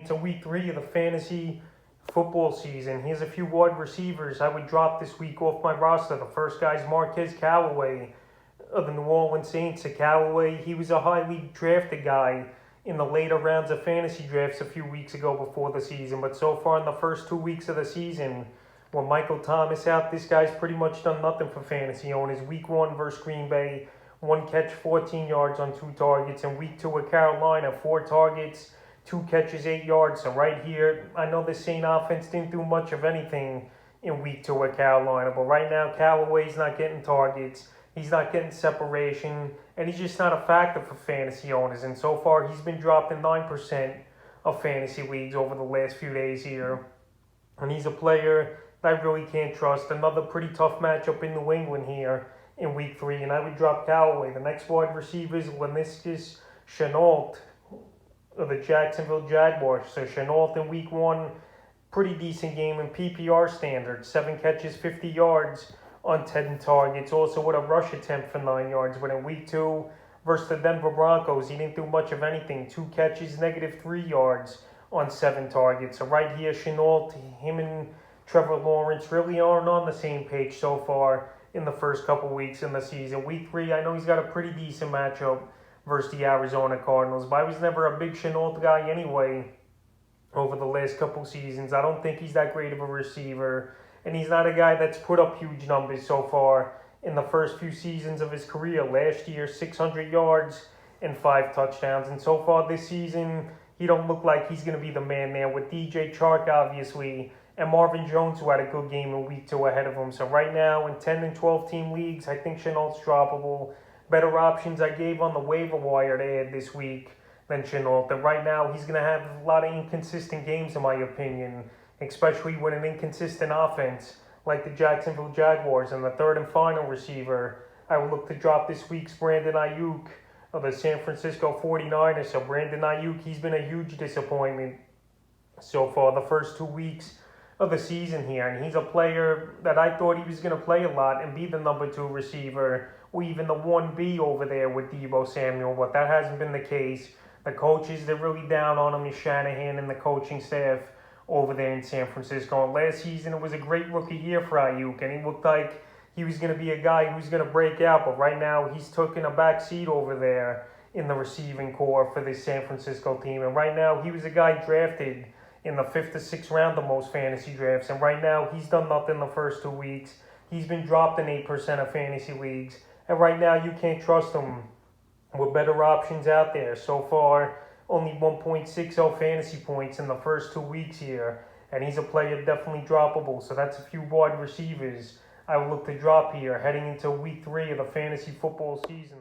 into week 3 of the fantasy football season. Here's a few wide receivers I would drop this week off my roster. The first guy is Marquez Callaway of the New Orleans Saints. Callaway, he was a highly drafted guy in the later rounds of fantasy drafts a few weeks ago before the season. But so far in the first 2 weeks of the season, with Michael Thomas out, this guy's pretty much done nothing for fantasy owners. Week 1 versus Green Bay, 1 catch, 14 yards on 2 targets. And week 2 at Carolina, 4 targets, 2 catches, 8 yards. So right here, I know the Saint offense didn't do much of anything in week 2 at Carolina. But right now, Callaway's not getting targets. He's not getting separation. And he's just not a factor for fantasy owners. And so far, he's been dropped in 9% of fantasy leagues over the last few days here. And he's a player that I really can't trust. Another pretty tough matchup in New England here in week 3. And I would drop Callaway. The next wide receiver is Laviska Shenault of the Jacksonville Jaguars. So Shenault in week 1, pretty decent game in PPR standards. 7 catches, 50 yards on 10 targets. Also with a rush attempt for 9 yards. But in week 2 versus the Denver Broncos, he didn't do much of anything. 2 catches, -3 yards on 7 targets. So right here, Shenault, him and Trevor Lawrence really aren't on the same page so far in the first couple weeks in the season. Week 3, I know he's got a pretty decent matchup versus the Arizona Cardinals, but I was never a big Shenault guy anyway over the last couple seasons. I don't think he's that great of a receiver, and he's not a guy that's put up huge numbers so far in the first few seasons of his career. Last year, 600 yards and 5 touchdowns, and so far this season, he don't look like he's going to be the man there with DJ Chark, obviously, and Marvin Jones, who had a good game in week 2 ahead of him. So right now, in 10 and 12 team leagues, I think Shenault's droppable. Better options I gave on the waiver wire to add this week than Shenault. And right now, he's going to have a lot of inconsistent games, in my opinion, especially with an inconsistent offense like the Jacksonville Jaguars. And the third and final receiver I would look to drop this week's Brandon Aiyuk of the San Francisco 49ers. So Brandon Aiyuk, he's been a huge disappointment so far the first 2 weeks of the season here. And he's a player that I thought he was going to play a lot and be the number 2 receiver, or even the 1B over there with Deebo Samuel, but that hasn't been the case. The coaches, they're really down on him, Shanahan and the coaching staff over there in San Francisco. And last season, it was a great rookie year for Aiyuk, and he looked like he was going to be a guy who's going to break out, but right now he's taking a back seat over there in the receiving core for this San Francisco team. And right now, he was a guy drafted in the 5th to 6th round of most fantasy drafts, and right now, he's done nothing the first 2 weeks. He's been dropped in 8% of fantasy leagues, and right now, you can't trust him with better options out there. So far, only 1.60 fantasy points in the first 2 weeks here, and he's a player definitely droppable. So that's a few wide receivers I would look to drop here heading into week 3 of the fantasy football season.